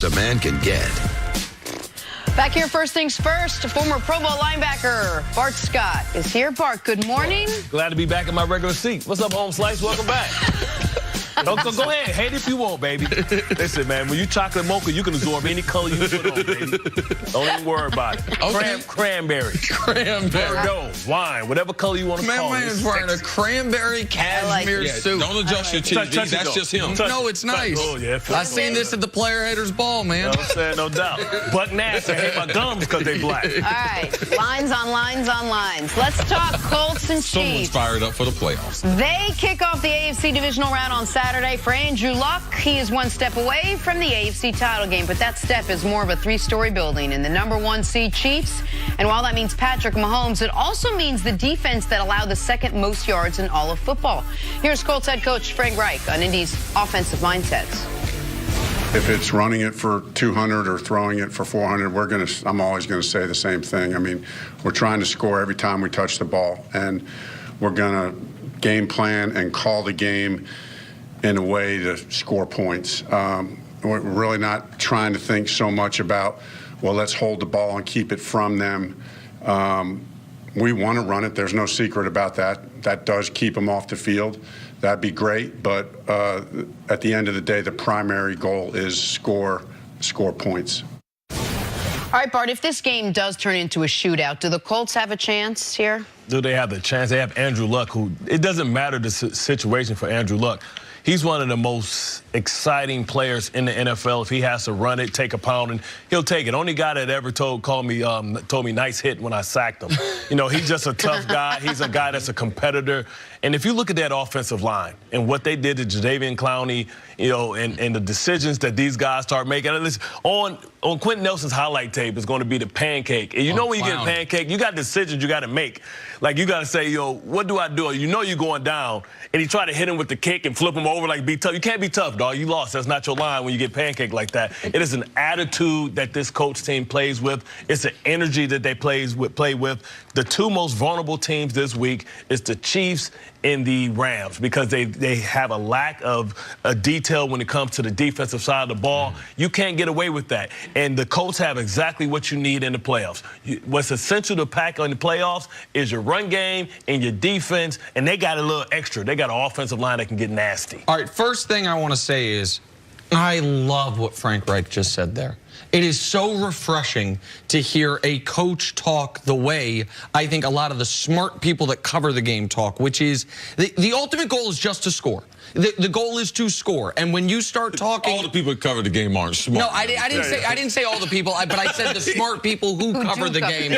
a man can get. Back here, first things first, former Pro Bowl linebacker Bart Scott is here. Bart, good morning. Glad to be back in my regular seat. What's up, Home Slice? Welcome back. Go ahead. Hate if you want, baby. Listen, man, when you chocolate mocha, you can absorb any color you put on, baby. Don't even worry about it. Okay. Cranberry. Bordeaux, wine, whatever color you want to call it. Man's wearing a cranberry cashmere suit. Don't adjust your TV. That's just him. No, it's nice. Oh, yeah. I seen this at the Player Haters Ball, man. You know what I'm saying? No doubt. Buck Nasty, I hate my gums because they black. All right, lines on lines on lines. Let's talk Colts and Someone's Chiefs. fired up for the playoffs. They kick off the AFC divisional round on Saturday. For Andrew Luck, he is one step away from the AFC title game, but that step is more of a three-story building in the #1 seed Chiefs. And while that means Patrick Mahomes, it also means the defense that allowed the second most yards in all of football. Here's Colts head coach Frank Reich on Indy's offensive mindsets. If it's running it for 200 or throwing it for 400, I'm always going to say the same thing. I mean, we're trying to score every time we touch the ball, and we're going to game plan and call the game in a way to score points. We're really not trying to think so much about, well, let's hold the ball and keep it from them. We want to run it. There's no secret about that. That does keep them off the field. That'd be great, but at the end of the day, the primary goal is score points. All right, Bart, if this game does turn into a shootout, do the Colts have a chance here? Do they have the chance? They have Andrew Luck, who, it doesn't matter the situation for Andrew Luck. He's one of the most exciting players in the NFL. If he has to run it, take a pounding, he'll take it. Only guy that ever told me nice hit when I sacked him. You know, he's just a tough guy. He's a guy that's a competitor. And if you look at that offensive line and what they did to Jadeveon Clowney, you know, and the decisions that these guys start making, on Quentin Nelson's highlight tape is going to be the pancake. And you know when you get a pancake, you got decisions you got to make. Like, you got to say, yo, what do I do? You know you're going down, and he try to hit him with the kick and flip him over, like, be tough. You can't be tough, dog. You lost. That's not your line when you get pancaked like that. It is an attitude that this coach team plays with. It's an energy that they play with. The two most vulnerable teams this week is the Chiefs and the Rams, because they have a lack of detail when it comes to the defensive side of the ball. You can't get away with that. And the Colts have exactly what you need in the playoffs. What's essential to pack on the playoffs is your run game and your defense, and they got a little extra. They got an offensive line that can get nasty. All right, first thing I want to say is I love what Frank Reich just said there. It is so refreshing to hear a coach talk the way I think a lot of the smart people that cover the game talk, which is the ultimate goal is just to score. The goal is to score. And when you start talking, all the people that cover the game aren't smart. No, I didn't say all the people, but I said the smart people who cover the game.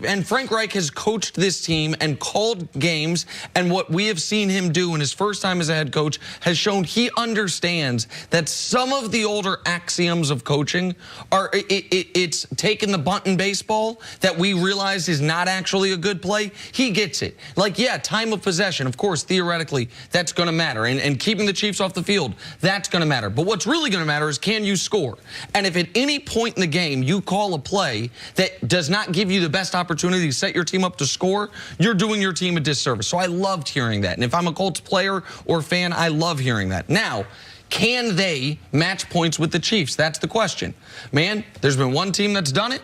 And Frank Reich has coached this team and called games, and what we have seen him do in his first time as a head coach has shown he understands that some of the older axioms of coaching are it's taking the bunt in baseball that we realize is not actually a good play. He gets it. Like, yeah, time of possession, of course, theoretically, that's going to matter. And keeping the Chiefs off the field, that's going to matter. But what's really going to matter is, can you score? And if at any point in the game you call a play that does not give you the best opportunity to set your team up to score, you're doing your team a disservice. So I loved hearing that. And if I'm a Colts player or fan, I love hearing that. Now, can they match points with the Chiefs? That's the question. Man, there's been one team that's done it.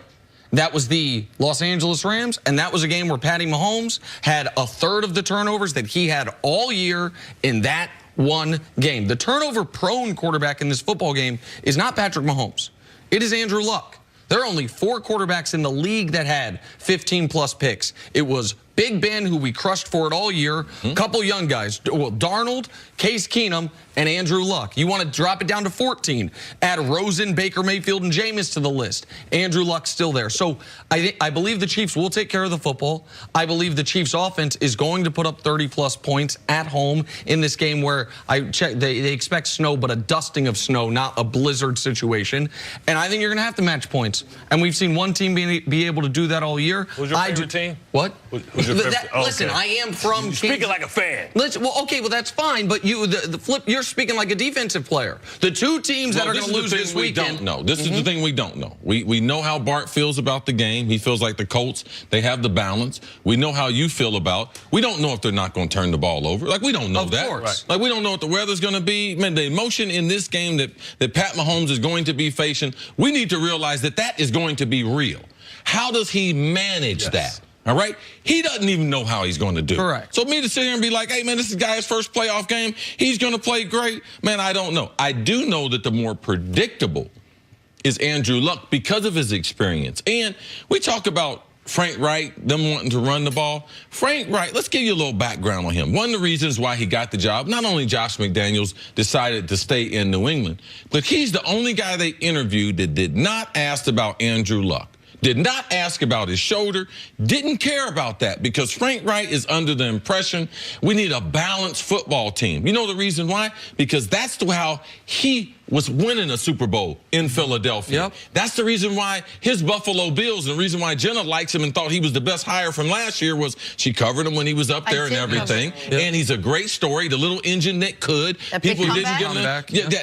That was the Los Angeles Rams, and that was a game where Patty Mahomes had a third of the turnovers that he had all year in that one game. The turnover-prone quarterback in this football game is not Patrick Mahomes. It is Andrew Luck. There are only 4 quarterbacks in the league that had 15-plus picks. It was Big Ben, who we crushed for it all year, a couple young guys, well, Darnold, Case Keenum, and Andrew Luck. You want to drop it down to 14. Add Rosen, Baker Mayfield, and Jameis to the list. Andrew Luck's still there. So I believe the Chiefs will take care of the football. I believe the Chiefs' offense is going to put up 30-plus points at home in this game where I checked, they expect snow, but a dusting of snow, not a blizzard situation. And I think you're going to have to match points. And we've seen one team be able to do that all year. Who's your favorite team? What? Who's Listen, I am from You're speaking like a fan. Well, that's fine, but you're speaking like a defensive player. The two teams that are going to lose this weekend. This is the thing we don't know. We know how Bart feels about the game. He feels like the Colts, they have the balance. We know how you feel about. We don't know if they're not going to turn the ball over. Like, we don't know that. Of course. Like, we don't know what the weather's going to be. Man, the emotion in this game that Pat Mahomes is going to be facing, we need to realize that is going to be real. How does he manage that? All right? He doesn't even know how he's going to do. Correct. So me to sit here and be like, hey, man, this is the guy's first playoff game. He's going to play great. Man, I don't know. I do know that the more predictable is Andrew Luck because of his experience. And we talk about Frank Wright, them wanting to run the ball. Frank Wright, let's give you a little background on him. One of the reasons why he got the job, not only Josh McDaniels decided to stay in New England, but he's the only guy they interviewed that did not ask about Andrew Luck. Did not ask about his shoulder, didn't care about that because Frank Wright is under the impression we need a balanced football team. You know the reason why? Because that's how he was winning a Super Bowl in Philadelphia. Yep. That's the reason why his Buffalo Bills, and the reason why Jenna likes him and thought he was the best hire from last year was she covered him when he was up there and everything. Yep. And he's a great story, the little engine that could. That People big didn't give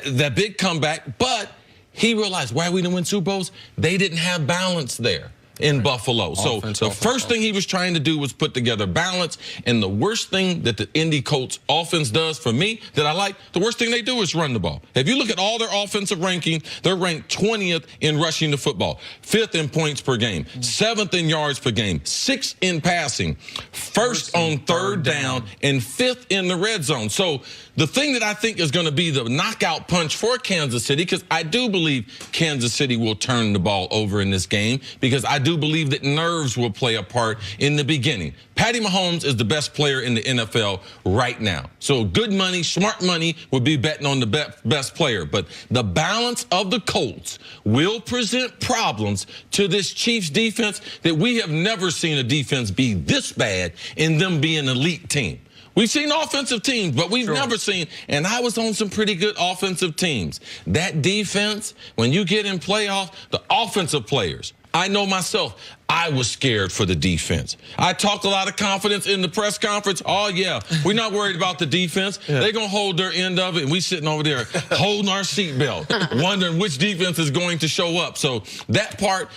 him that big comeback, but he realized why we didn't win Super Bowls, they didn't have balance there in Buffalo. So the first thing he was trying to do was put together balance. And the worst thing that the Indy Colts offense does for me that I like, the worst thing they do is run the ball. If you look at all their offensive ranking, they're ranked 20th in rushing the football, 5th in points per game, 7th in yards per game, 6th in passing, 1st on third down, and 5th in the red zone. So the thing that I think is going to be the knockout punch for Kansas City, because I do believe Kansas City will turn the ball over in this game, because I do believe that nerves will play a part in the beginning. Patty Mahomes is the best player in the NFL right now. So good money, smart money would be betting on the best player. But the balance of the Colts will present problems to this Chiefs defense that we have never seen a defense be this bad in them being an elite team. We've seen offensive teams, but we've never seen, and I was on some pretty good offensive teams. That defense, when you get in playoffs, the offensive players, I know myself, I was scared for the defense. I talked a lot of confidence in the press conference. Oh, yeah, we're not worried about the defense. They're going to hold their end of it, and we sitting over there holding our seatbelt, wondering which defense is going to show up. So that part,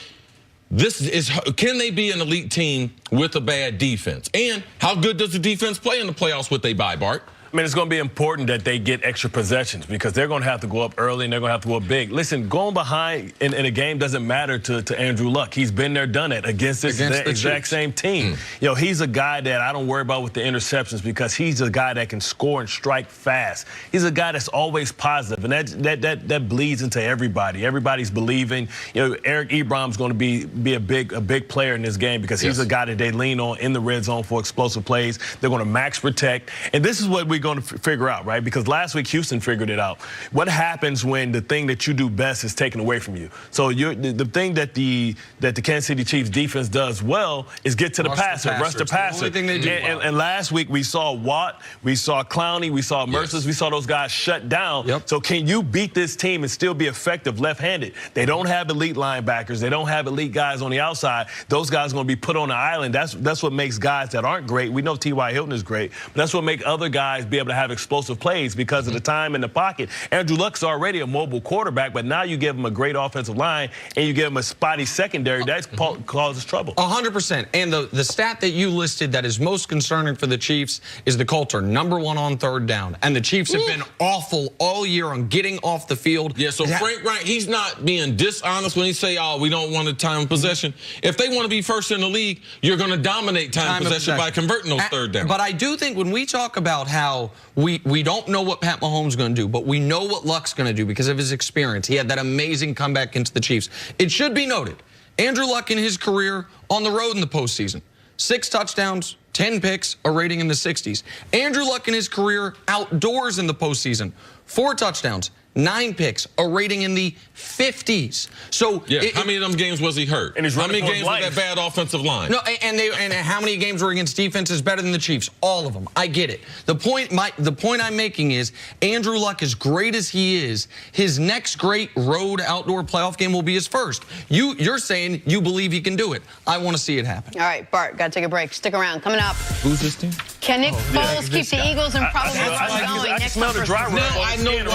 can they be an elite team with a bad defense? And how good does the defense play in the playoffs with they bye, Bart? I mean, it's going to be important that they get extra possessions because they're going to have to go up early and they're going to have to go up big. Listen, going behind in a game doesn't matter to Andrew Luck. He's been there, done it against the exact same team. You know, he's a guy that I don't worry about with the interceptions because he's a guy that can score and strike fast. He's a guy that's always positive, and that bleeds into everybody. Everybody's believing. You know, Eric Ebrom's going to be a big player in this game because he's a guy that they lean on in the red zone for explosive plays. They're going to max protect, and this is what we going to figure out, right? Because last week Houston figured it out. What happens when the thing that you do best is taken away from you? So the thing that the Kansas City Chiefs defense does well is get to the passer, rush the passer. The only thing they do and last week we saw Watt, we saw Clowney, we saw Mercers, we saw those guys shut down. So can you beat this team and still be effective left-handed? They don't have elite linebackers. They don't have elite guys on the outside. Those guys are going to be put on the island. That's what makes guys that aren't great. We know T.Y. Hilton is great, but that's what makes other guys be able to have explosive plays because of the time in the pocket. Andrew Luck's already a mobile quarterback, but now you give him a great offensive line and you give him a spotty secondary. That causes trouble. 100%. And the stat that you listed that is most concerning for the Chiefs is the Colts are #1 on third down. And the Chiefs have been awful all year on getting off the field. Yeah, so Frank Wright, he's not being dishonest when he say, oh, we don't want a time of possession. If they want to be first in the league, you're going to dominate time of possession by converting those third downs. But I do think when we talk about how we don't know what Pat Mahomes is going to do, but we know what Luck's going to do because of his experience. He had that amazing comeback into the Chiefs. It should be noted, Andrew Luck in his career on the road in the postseason, 6 touchdowns, 10 picks, a rating in the 60s. Andrew Luck in his career outdoors in the postseason, 4 touchdowns, 9 picks, a rating in the 50s. So how many of them games was he hurt? And he's how running many for games his was that bad offensive line? No, and how many games were against defenses better than the Chiefs? All of them. I get it. The point I'm making is Andrew Luck, as great as he is, his next great road outdoor playoff game will be his first. You're saying you believe he can do it. I want to see it happen. All right, Bart, got to take a break. Stick around. Coming up. Who's this team? Can Nick Foles keep the Eagles in probable wins going? I Next smell up the for dry rub. No, I know.